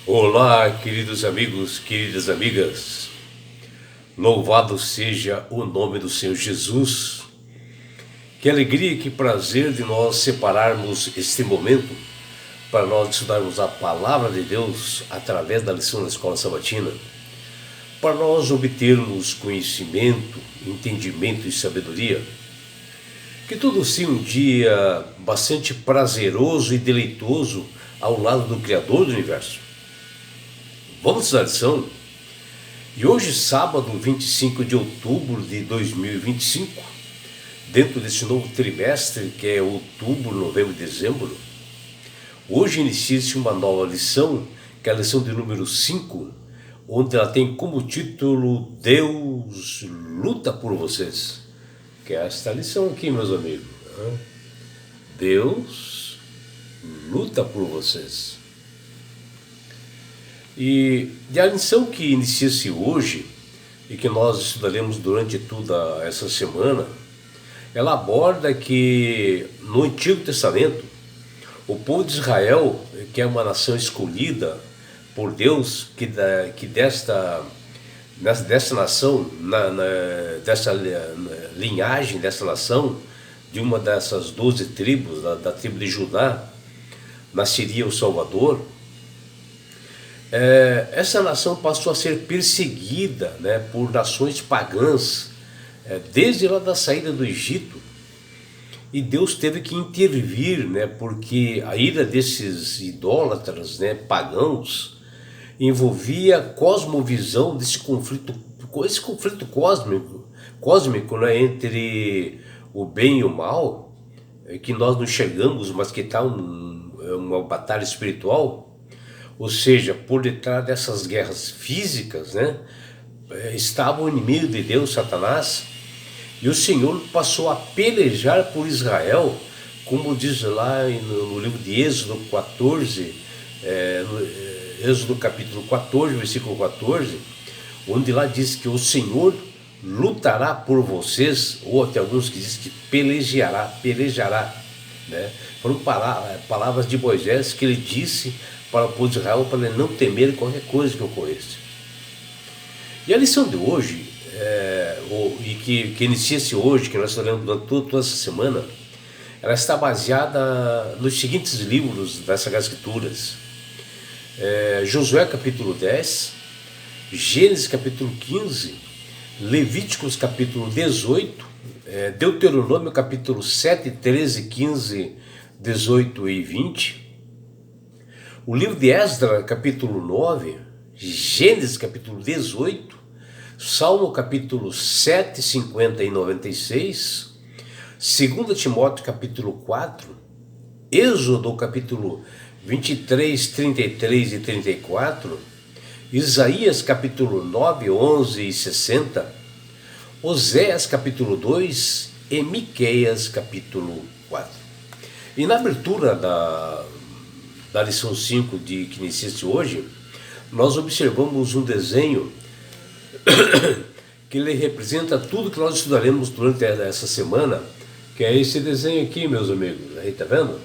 Olá, queridos amigos, queridas amigas. Louvado seja o nome do Senhor Jesus. Que alegria, que prazer de nós separarmos este momento para nós estudarmos a palavra de Deus através da lição da Escola Sabatina, para nós obtermos conhecimento, entendimento e sabedoria. Que tudo seja um dia bastante prazeroso e deleitoso ao lado do Criador do Universo. Vamos estudar a lição? E hoje, sábado, 25 de outubro de 2025, dentro desse novo trimestre, que é outubro, novembro e dezembro, hoje inicia-se uma nova lição, que é a lição de número 5, onde ela tem como título Deus luta por vocês. Que é esta lição aqui, meus amigos. Deus luta por vocês. E a lição que inicia-se hoje, e que nós estudaremos durante toda essa semana, ela aborda que no Antigo Testamento, o povo de Israel, que é uma nação escolhida por Deus, que desta nação, dessa linhagem dessa nação, de uma dessas 12 tribos, da tribo de Judá, nasceria o Salvador. Essa nação passou a ser perseguida, por nações pagãs, desde lá da saída do Egito, e Deus teve que intervir, porque a ira desses idólatras, pagãos, envolvia a cosmovisão esse conflito cósmico, entre o bem e o mal, que nós não enxergamos, mas que está uma batalha espiritual. Ou seja, por detrás dessas guerras físicas, estava o inimigo de Deus, Satanás, e o Senhor passou a pelejar por Israel, como diz lá no livro de Êxodo 14, Êxodo capítulo 14, versículo 14, onde lá diz que o Senhor lutará por vocês, ou até alguns que dizem que pelejará. Foram palavras de Moisés que ele disse para o povo de Israel, para ele não temer qualquer coisa que ocorresse. E a lição de hoje, que inicia-se hoje, que nós estaremos durante toda essa semana, ela está baseada nos seguintes livros das Sagradas Escrituras: Josué capítulo 10, Gênesis capítulo 15, Levíticos capítulo 18, Deuteronômio capítulo 7, 13, 15, 18 e 20, o livro de Esdras capítulo 9, Gênesis capítulo 18, Salmo capítulo 7, 50 e 96, 2 Timóteo capítulo 4, Êxodo capítulo 23, 33 e 34, Isaías capítulo 9, 11 e 60, Oséias capítulo 2 e Miqueias capítulo 4. E na abertura da lição 5 que inicia-se hoje, nós observamos um desenho que ele representa tudo que nós estudaremos durante essa semana, que é esse desenho aqui, meus amigos. Aí, tá vendo?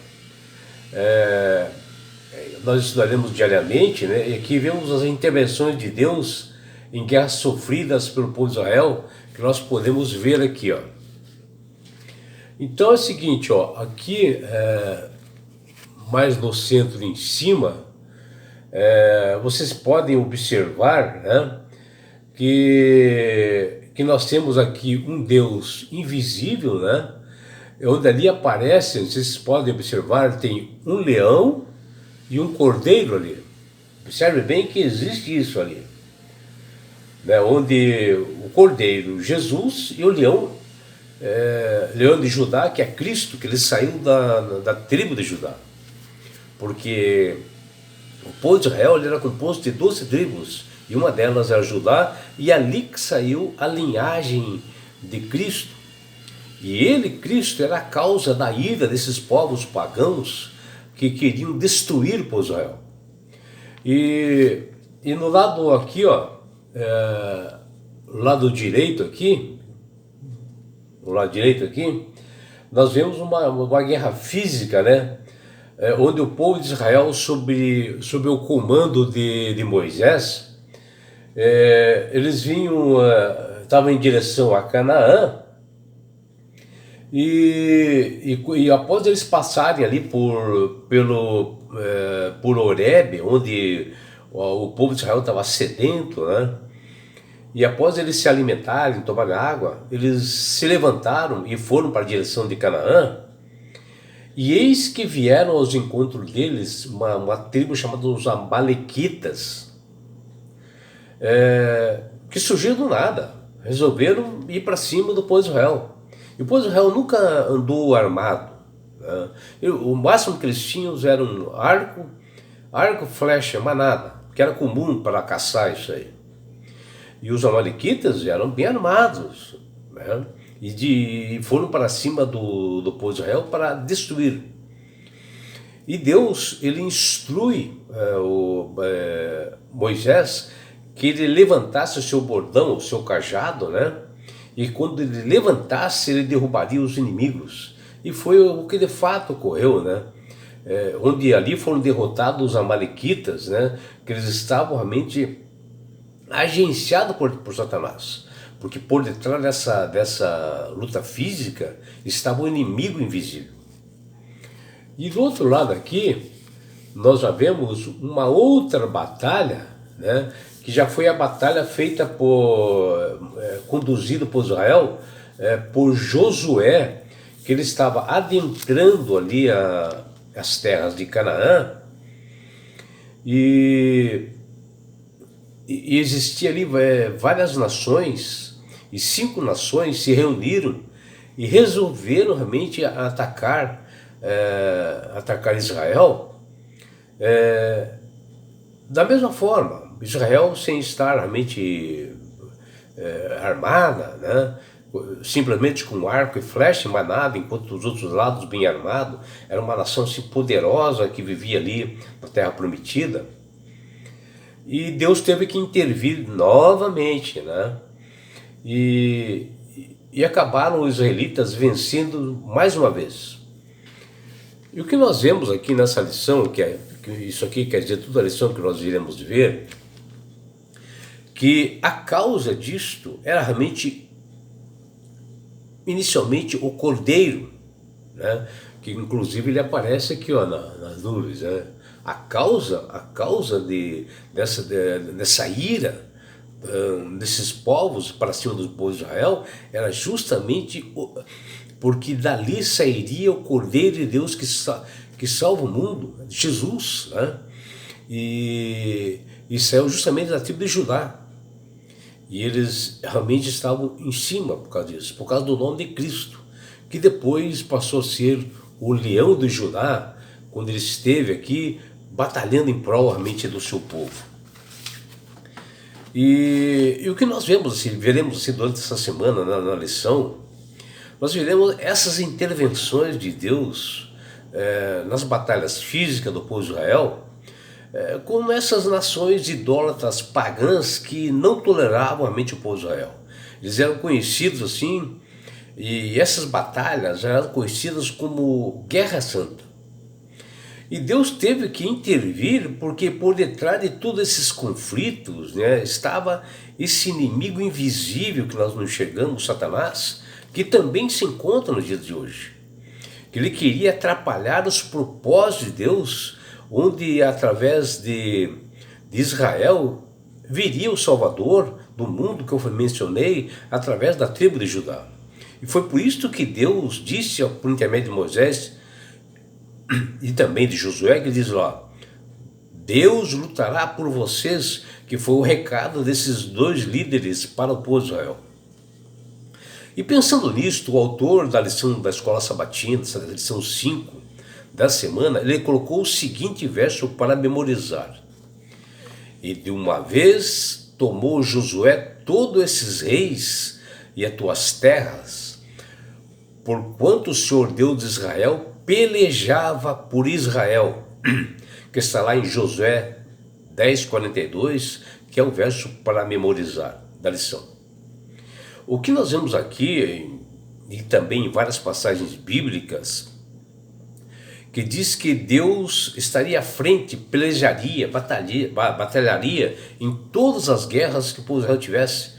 Nós estudaremos diariamente, e aqui vemos as intervenções de Deus em guerras sofridas pelo povo de Israel, que nós podemos ver aqui, ó. Então é o seguinte, ó, aqui mais no centro em cima, vocês podem observar, que nós temos aqui um Deus invisível, onde ali aparece, vocês podem observar, tem um leão e um cordeiro ali. Observe bem que existe isso ali, onde o cordeiro, Jesus, e o leão, leão de Judá, que é Cristo, que ele saiu da tribo de Judá. Porque o povo de Israel era composto de 12 tribos, e uma delas era Judá, e ali que saiu a linhagem de Cristo. E ele, Cristo, era a causa da ira desses povos pagãos que queriam destruir o povo de Israel. E no lado aqui, lado direito aqui, nós vemos uma guerra física, onde o povo de Israel, sob o comando de Moisés, eles vinham, estavam em direção a Canaã, e após eles passarem ali por Horebe, onde o povo de Israel estava sedento, né? E após eles se alimentarem, tomarem água, eles se levantaram e foram para a direção de Canaã. E eis que vieram aos encontros deles uma tribo chamada os Amalequitas, que surgiram do nada, resolveram ir para cima do povo de Israel. E o povo de Israel nunca andou armado, né? O máximo que eles tinham era um arco, flecha, mas nada, que era comum para caçar isso aí. E os Amalequitas eram bem armados, né? E foram para cima do povo de Israel para destruir. E Deus, ele instrui Moisés que ele levantasse o seu bordão, o seu cajado, né? E quando ele levantasse, ele derrubaria os inimigos. E foi o que de fato ocorreu, né? Onde ali foram derrotados os Amalequitas, né? Que eles estavam realmente agenciados por Satanás. Porque por detrás dessa luta física estava um inimigo invisível. E do outro lado aqui, nós já vemos uma outra batalha, né, que já foi a batalha feita conduzida por Israel, por Josué, que ele estava adentrando ali as terras de Canaã, e existia ali várias nações, e 5 nações se reuniram e resolveram realmente atacar Israel, da mesma forma. Israel sem estar realmente armada, né? Simplesmente com arco e flecha, mas nada, enquanto os outros lados bem armados. Era uma nação assim, poderosa que vivia ali na Terra Prometida. E Deus teve que intervir novamente, né? E acabaram os israelitas vencendo mais uma vez. E o que nós vemos aqui nessa lição, que isso aqui quer dizer toda a lição que nós iremos ver, que a causa disto era realmente, inicialmente, o cordeiro, né? Que inclusive ele aparece aqui, ó, nas nuvens, né? A causa dessa ira desses povos para cima do povo de Israel era justamente porque dali sairia o Cordeiro de Deus que salva o mundo, Jesus, né? E saiu justamente da tribo de Judá. E eles realmente estavam em cima por causa disso, por causa do nome de Cristo, que depois passou a ser o leão de Judá, quando ele esteve aqui batalhando em prol realmente do seu povo. E o que nós veremos assim, durante essa semana na lição, nós veremos essas intervenções de Deus nas batalhas físicas do povo de Israel, como essas nações idólatras pagãs que não toleravam realmente o povo de Israel. Eles eram conhecidos assim, e essas batalhas eram conhecidas como Guerra Santa. E Deus teve que intervir porque por detrás de todos esses conflitos, né, estava esse inimigo invisível que nós não enxergamos, Satanás, que também se encontra nos dias de hoje. Que ele queria atrapalhar os propósitos de Deus, onde através de Israel viria o Salvador do mundo que eu mencionei, através da tribo de Judá. E foi por isso que Deus disse por intermédio de Moisés e também de Josué, que diz lá: Deus lutará por vocês, que foi o recado desses 2 líderes para o povo de Israel. E pensando nisto, o autor da lição da escola sabatina, dessa lição 5 da semana, ele colocou o seguinte verso para memorizar: E de uma vez tomou Josué todos esses reis e as tuas terras, porquanto o Senhor Deus de Israel pelejava por Israel, que está lá em Josué 10:42, que é o verso para memorizar da lição. O que nós vemos aqui, e também em várias passagens bíblicas, que diz que Deus estaria à frente, pelejaria, batalharia em todas as guerras que o povo de Israel tivesse,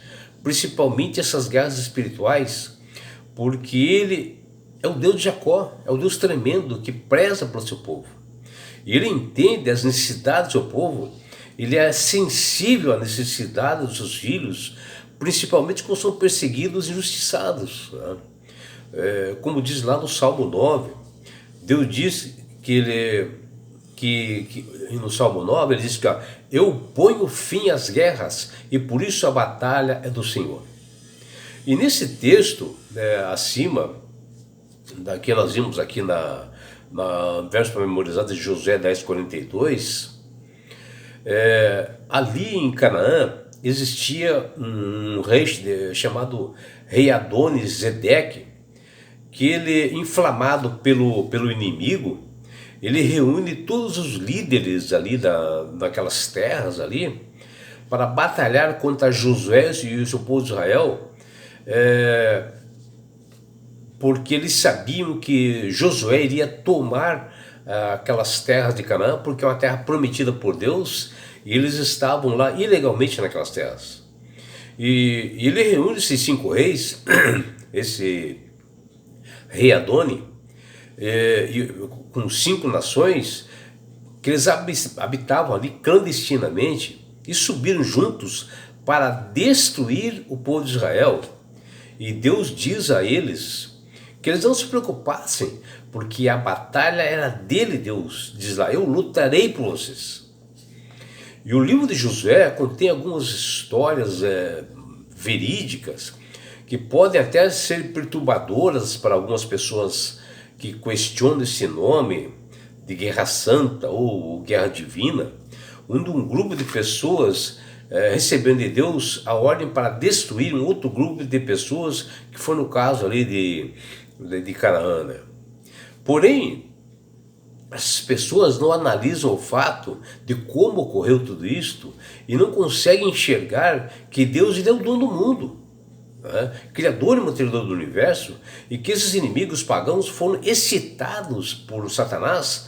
principalmente essas guerras espirituais, porque Ele é o Deus de Jacó, é o Deus tremendo que preza pelo seu povo. E Ele entende as necessidades do seu povo, Ele é sensível à necessidade dos seus filhos, principalmente quando são perseguidos e injustiçados, né? Como diz lá no Salmo 9, Deus diz que no Salmo 9 ele diz que ó, eu ponho fim às guerras e por isso a batalha é do Senhor. E nesse texto, acima, que nós vimos aqui na verso para memorizar de Josué 10:42, ali em Canaã existia um rei chamado rei Adoni-Zedeque, que ele, inflamado pelo inimigo, ele reúne todos os líderes ali daquelas terras ali para batalhar contra Josué e o seu povo de Israel, porque eles sabiam que Josué iria tomar aquelas terras de Canaã, porque é uma terra prometida por Deus, e eles estavam lá ilegalmente naquelas terras. E ele reúne esses 5 reis, esse rei Adoni, com 5 nações, que eles habitavam ali clandestinamente e subiram juntos para destruir o povo de Israel. E Deus diz a eles que eles não se preocupassem, porque a batalha era dele. Deus diz lá, eu lutarei por vocês. E o livro de Josué contém algumas histórias verídicas que podem até ser perturbadoras para algumas pessoas que questionam esse nome de guerra santa ou guerra divina, onde um grupo de pessoas recebendo de Deus a ordem para destruir um outro grupo de pessoas, que foi no caso ali de Canaã, né? Porém, as pessoas não analisam o fato de como ocorreu tudo isto e não conseguem enxergar que Deus é o dono do mundo, né? Criador e mantenedor do universo, e que esses inimigos pagãos foram excitados por Satanás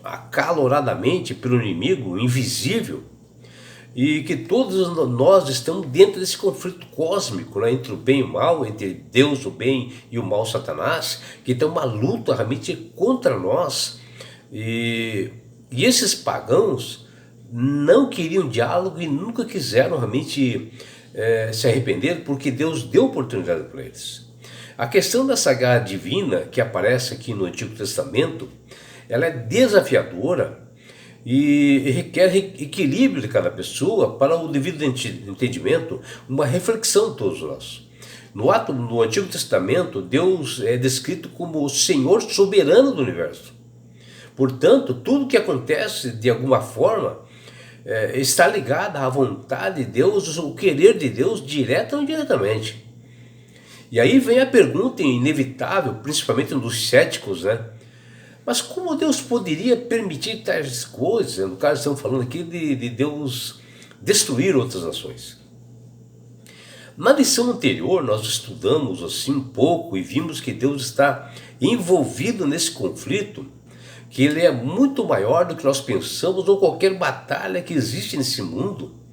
acaloradamente pelo inimigo invisível, e que todos nós estamos dentro desse conflito cósmico, né, entre o bem e o mal, entre Deus, o bem, e o mal, Satanás, que tem uma luta realmente contra nós. E esses pagãos não queriam diálogo e nunca quiseram realmente se arrepender, porque Deus deu oportunidade para eles. A questão dessa guerra divina que aparece aqui no Antigo Testamento, ela é desafiadora e requer equilíbrio de cada pessoa para o devido entendimento, uma reflexão de todos nós. No Antigo Testamento, Deus é descrito como o Senhor soberano do universo. Portanto, tudo que acontece de alguma forma está ligado à vontade de Deus, o querer de Deus, direta ou indiretamente. E aí vem a pergunta inevitável, principalmente dos céticos, né? Mas como Deus poderia permitir tais coisas? No caso, estamos falando aqui de Deus destruir outras nações. Na lição anterior, nós estudamos assim um pouco e vimos que Deus está envolvido nesse conflito, que ele é muito maior do que nós pensamos, ou qualquer batalha que existe nesse mundo.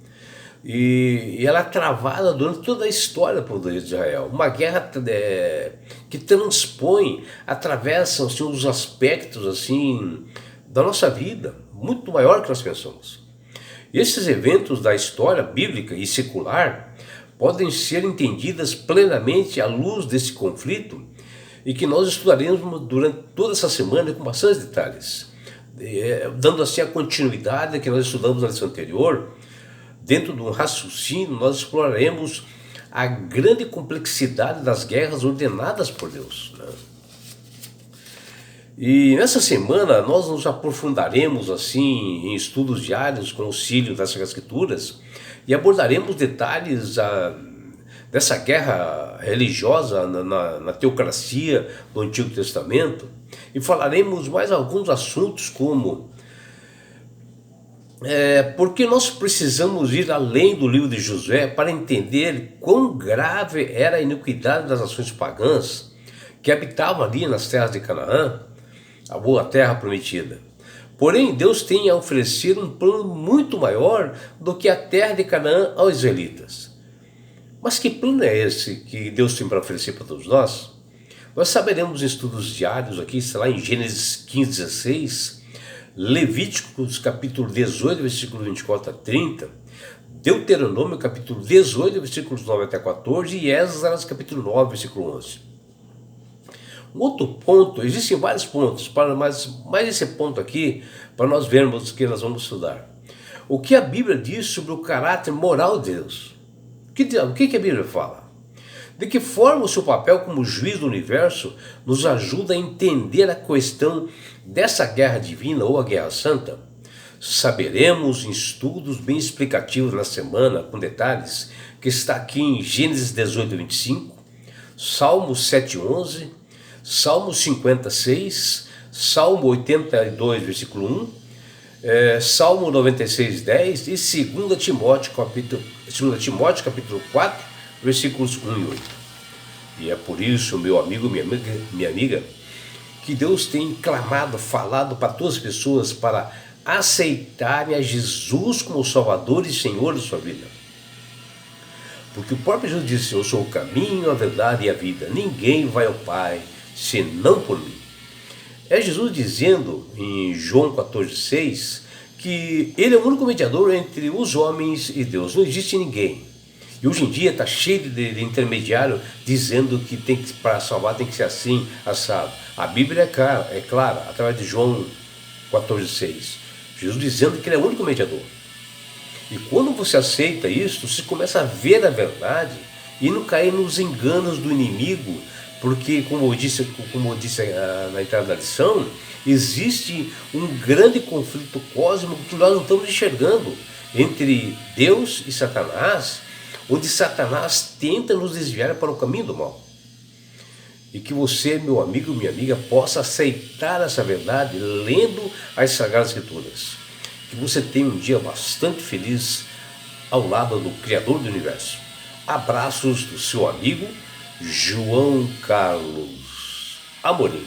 E ela é travada durante toda a história do povo de Israel. Uma guerra que transpõe, atravessa assim, os aspectos assim, da nossa vida, muito maior do que nós pensamos. Esses eventos da história bíblica e secular podem ser entendidas plenamente à luz desse conflito, e que nós estudaremos durante toda essa semana com bastante detalhes, dando assim a continuidade que nós estudamos na lição anterior. Dentro de um raciocínio, nós exploraremos a grande complexidade das guerras ordenadas por Deus, né? E nessa semana nós nos aprofundaremos assim em estudos diários com auxílio das Escrituras e abordaremos detalhes dessa guerra religiosa na teocracia do Antigo Testamento, e falaremos mais alguns assuntos como porque nós precisamos ir além do livro de Josué para entender quão grave era a iniquidade das nações pagãs que habitavam ali nas terras de Canaã, a boa terra prometida. Porém, Deus tem a oferecer um plano muito maior do que a terra de Canaã aos israelitas. Mas que plano é esse que Deus tem para oferecer para todos nós? Nós saberemos em estudos diários aqui, sei lá, em Gênesis 15, 16, Levíticos capítulo 18, versículo 24 a 30, Deuteronômio capítulo 18, versículos 9 até 14 e Esdras capítulo 9, versículo 11. Um outro ponto, existem vários pontos, mas esse ponto aqui, para nós vermos o que nós vamos estudar. O que a Bíblia diz sobre o caráter moral de Deus? O que a Bíblia fala? De que forma o seu papel como juiz do universo nos ajuda a entender a questão dessa guerra divina ou a guerra santa? Saberemos em estudos bem explicativos na semana, com detalhes, que está aqui em Gênesis 18, 25, Salmo 7, 11, Salmo 56, Salmo 82, versículo 1, Salmo 96, 10 e 2 Timóteo capítulo 4, versículos 1 e 8. E é por isso, meu amigo, minha amiga, que Deus tem clamado, falado para todas as pessoas para aceitarem a Jesus como Salvador e Senhor de sua vida. Porque o próprio Jesus disse: eu sou o caminho, a verdade e a vida. Ninguém vai ao Pai senão por mim. É Jesus dizendo em João 14,6 que Ele é o único mediador entre os homens e Deus. Não existe ninguém. E hoje em dia está cheio de intermediário dizendo que para salvar tem que ser assim, assado. A Bíblia é clara, através de João 14,6. Jesus dizendo que Ele é o único mediador. E quando você aceita isso, você começa a ver a verdade e não cair nos enganos do inimigo, porque, como eu disse na entrada da lição, existe um grande conflito cósmico que nós não estamos enxergando entre Deus e Satanás, onde Satanás tenta nos desviar para o caminho do mal. E que você, meu amigo, minha amiga, possa aceitar essa verdade lendo as Sagradas Escrituras. Que você tenha um dia bastante feliz ao lado do Criador do Universo. Abraços do seu amigo João Carlos Amorim.